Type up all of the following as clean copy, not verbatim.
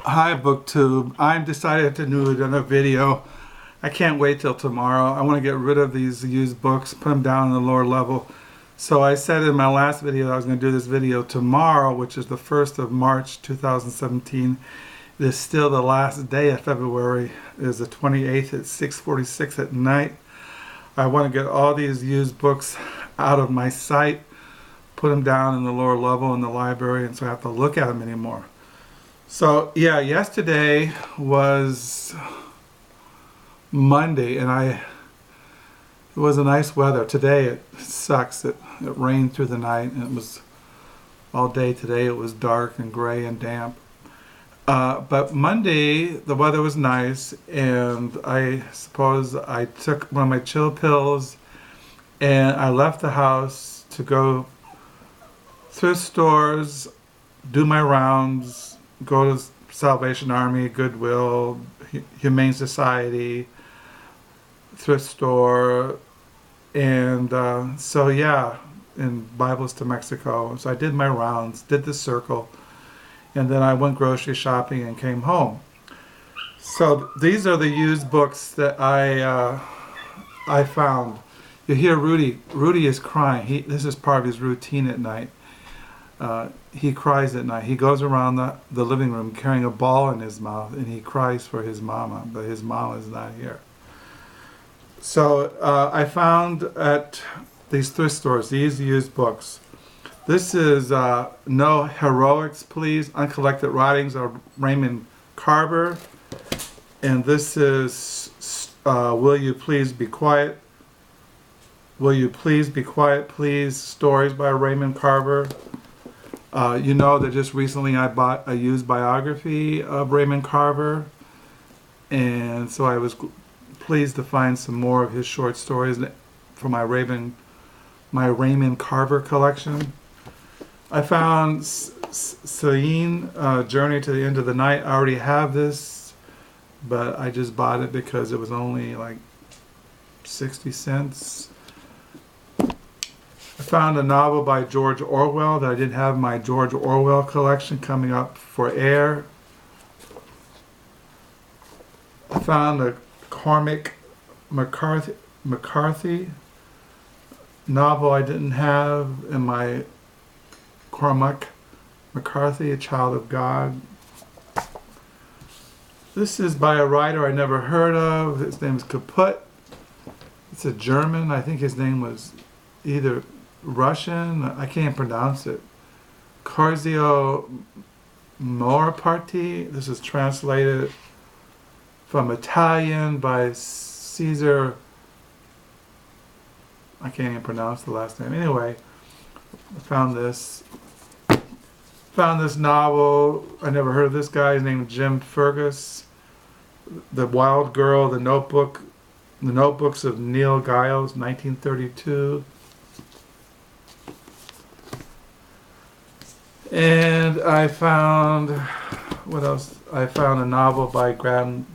Hi, BookTube. I'm decided to do another video. I can't wait till tomorrow. I want to get rid of these used books, put them down on the lower level. So I said in my last video I was going to do this video tomorrow, which is the 1st of March 2017. It is still the last day of February. It is the 28th at 6:46 at night. I want to get all these used books out of my sight, put them down in the lower level in the library, and so I have to look at them anymore. So yeah, yesterday was Monday, and it was a nice weather. Today it sucks. It rained through the night, and it was all day today. It was dark and gray and damp. But Monday the weather was nice, and I suppose I took one of my chill pills, and I left the house to go thrift stores, do my rounds, go to Salvation Army, Goodwill, Humane Society, thrift store, and so yeah, and Bibles to Mexico. So I did my rounds, did the circle, and then I went grocery shopping and came home. So these are the used books that I found. You hear Rudy. Rudy is crying. This is part of his routine at night. He cries at night. He goes around the living room carrying a ball in his mouth, and he cries for his mama, but his mama is not here. So I found at these thrift stores these used books. This is No Heroics, Please, Uncollected Writings of Raymond Carver. And this is Will You Please Be Quiet? Will You Please Be Quiet, Please? Stories by Raymond Carver. You know that just recently I bought a used biography of Raymond Carver, and so I was pleased to find some more of his short stories for my Raymond Carver collection. I found Celine, Journey to the End of the Night. I already have this, but I just bought it because it was only like 60 cents. I found a novel by George Orwell that I didn't have in my George Orwell collection coming up for air. I found a Cormac McCarthy novel I didn't have in my Cromac McCarthy, A Child of God. This is by a writer I never heard of. His name is Kaput. It's a German. I think his name was either Russian, I can't pronounce it. Corzio Moraparti. This is translated from Italian by Caesar. I can't even pronounce the last name. Anyway, I found this novel. I never heard of this guy. His name is Jim Fergus. The Wild Girl, The Notebooks of Neil Giles, 1932. And I found, what else? I found a novel by Graham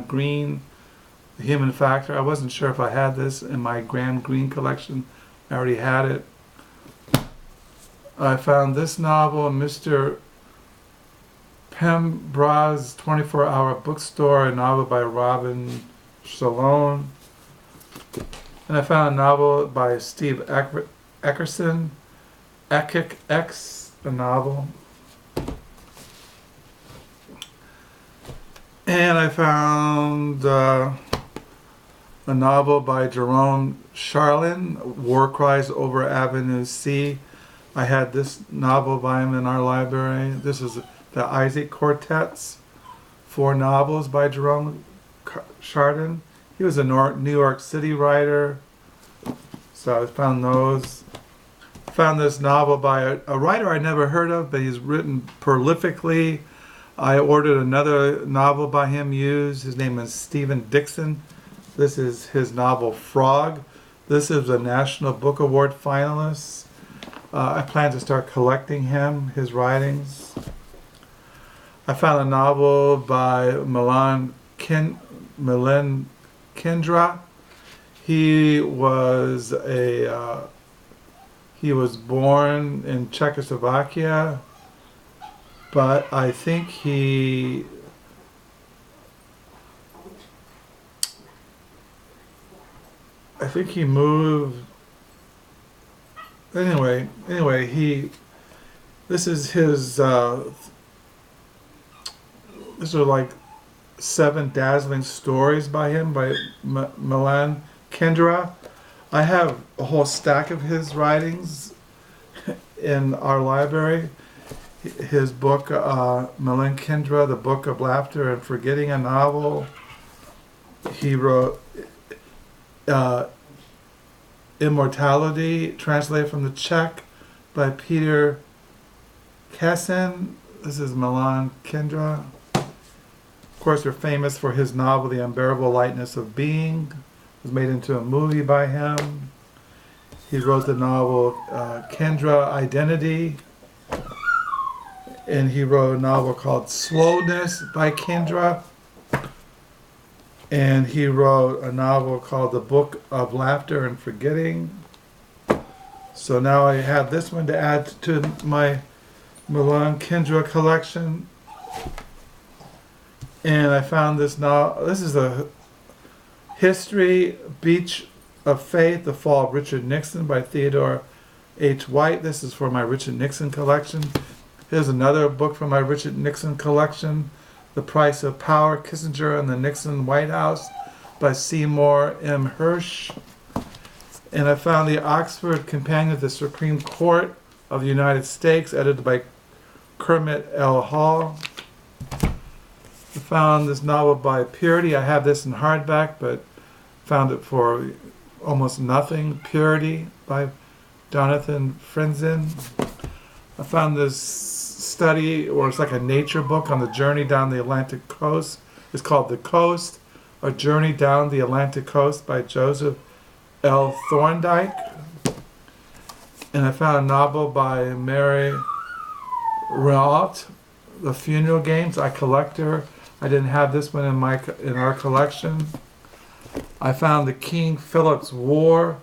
Greene, The Human Factor. I wasn't sure if I had this in my Graham Greene collection. I already had it. I found this novel, Mr. Pembra's 24-Hour Bookstore, a novel by Robin Sloan. And I found a novel by Steve Erickson, X, a novel. And I found a novel by Jerome, Charyn, War Cries Over Avenue C. I had this novel by him in our library. This is the Isaac Quartets, 4 novels by Jerome Charyn. He was a New York City writer, so I found those. Found this novel by a writer I never heard of, but he's written prolifically. I ordered another novel by him used. His name is Stephen Dixon. This is his novel Frog. This is a National Book Award finalist. I plan to start collecting his writings. I found a novel by Milan Kundera. He was born in Czechoslovakia, but I think he I think he moved. Anyway, this is his. These are like 7 dazzling stories by him by Milan Kundera. I have a whole stack of his writings in our library. His book, Milan Kundera, The Book of Laughter and Forgetting, a novel. He wrote Immortality, translated from the Czech by Peter Kassin. This is Milan Kundera. Of course, they're famous for his novel, The Unbearable Lightness of Being. It was made into a movie by him. He wrote the novel Kundera Identity. And he wrote a novel called Slowness by Kundera. And he wrote a novel called The Book of Laughter and Forgetting. So now I have this one to add to my Milan Kundera collection. And I found this novel. This is a History, Beach of Faith, The Fall of Richard Nixon by Theodore H. White. This is for my Richard Nixon collection. Here's another book from my Richard Nixon collection, The Price of Power, Kissinger and the Nixon White House by Seymour M. Hersh. And I found the Oxford Companion of the Supreme Court of the United States, edited by Kermit L. Hall. I found this novel by Purity. I have this in hardback, but found it for almost nothing. Purity by Jonathan Franzen. I found this study, or it's like a nature book on the journey down the Atlantic coast. It's called The Coast, A Journey Down the Atlantic Coast by Joseph L. Thorndike. And I found a novel by Mary Roth, The Funeral Games. I collect her. I didn't have this one in our collection. I found The King Philip's War,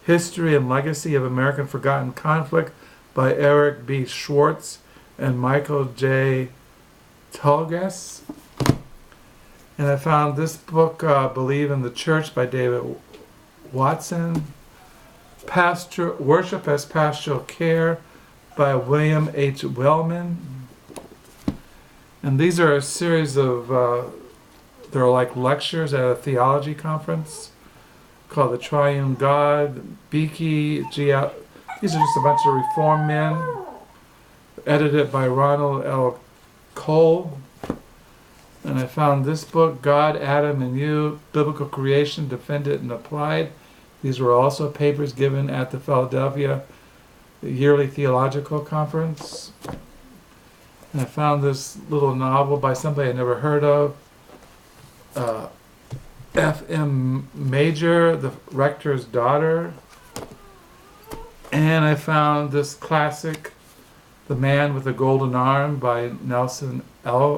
History and Legacy of American Forgotten Conflict by Eric B. Schwartz and Michael J. Tulgas. And I found this book, Believe in the Church by David Watson. Worship as Pastoral Care by William H. Wellman. And these are a series of, they're like lectures at a theology conference called The Triune God, Beakey, these are just a bunch of Reformed men, edited by Ronald L. Cole. And I found this book, God, Adam, and You, Biblical Creation, Defended and Applied. These were also papers given at the Philadelphia Yearly Theological Conference. And I found this little novel by somebody I never heard of, F.M. Major, the Rector's Daughter. And I found this classic, The Man with the Golden Arm by Nelson Algren.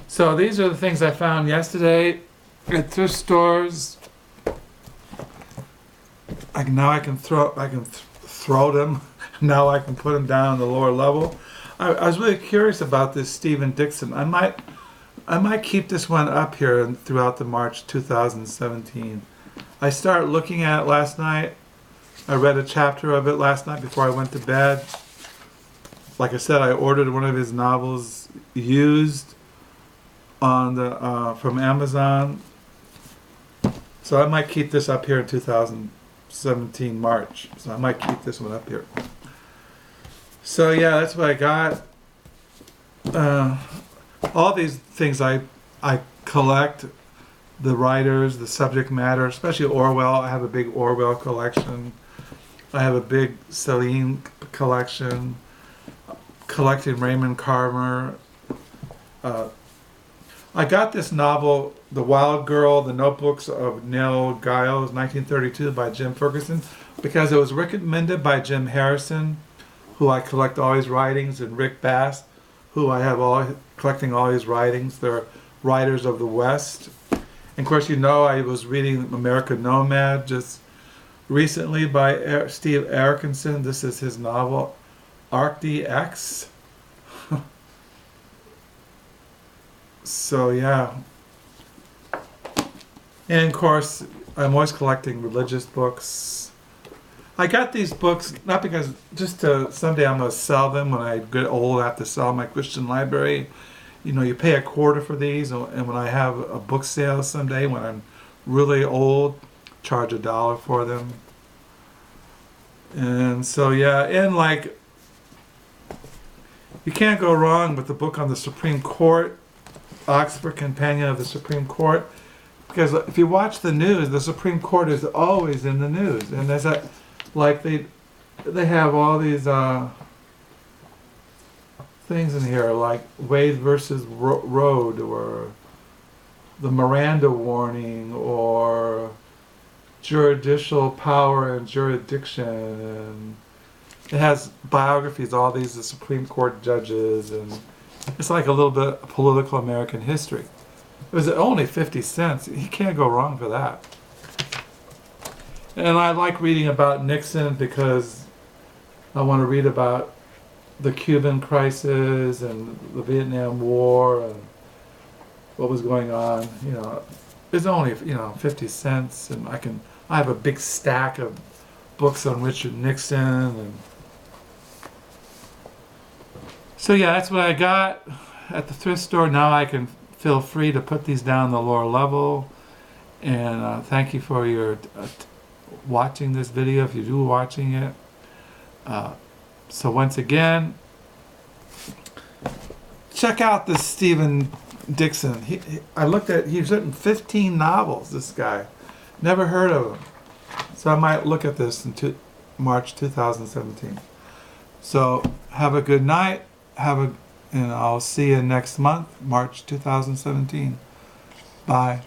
So these are the things I found yesterday at thrift stores. Now I can throw them. Now I can put them down on the lower level. I was really curious about this Stephen Dixon. I might keep this one up here throughout the March 2017. I started looking at it last night. I read a chapter of it last night before I went to bed. Like I said, I ordered one of his novels used on the from Amazon. So I might keep this up here in 2017 March. So I might keep this one up here. So yeah, that's what I got. All these things I collect, the writers, the subject matter, especially Orwell. I have a big Orwell collection. I have a big Celine collection, collecting Raymond Carver. I got this novel, The Wild Girl, The Notebooks of Nell Giles, 1932 by Jim Ferguson, because it was recommended by Jim Harrison, who I collect all his writings, and Rick Bass, who I have collecting all his writings. They're writers of the West. And of course, I was reading American Nomad just recently by Steve Erickson. This is his novel, Arctic X. So yeah, And of course, I'm always collecting religious books. I got these books not because just to someday I'm going to sell them when I get old. I have to sell my Christian library. You know, you pay a quarter for these, and when I have a book sale someday, when I'm really old, charge $1 for them. And so yeah, and like you can't go wrong with the book on the Supreme Court, Oxford Companion of the Supreme Court, because if you watch the news, the Supreme Court is always in the news, and there's that, like they have all these things in here like Wade versus Road, or the Miranda warning, or judicial power and jurisdiction, and it has biographies, all these the Supreme Court judges, and it's like a little bit of political American history. It was only 50 cents. You can't go wrong for that. And I like reading about Nixon because I want to read about the Cuban crisis and the Vietnam War and what was going on. You know, it's only 50 cents, and I have a big stack of books on Richard Nixon, and so yeah, that's what I got at the thrift store. Now I can feel free to put these down the lower level. And thank you for your watching this video, if you do watching it. So once again, check out this Stephen Dixon. He's written 15 novels, this guy. Never heard of him. So I might look at this in March 2017. So have a good night. And I'll see you next month, March 2017. Bye.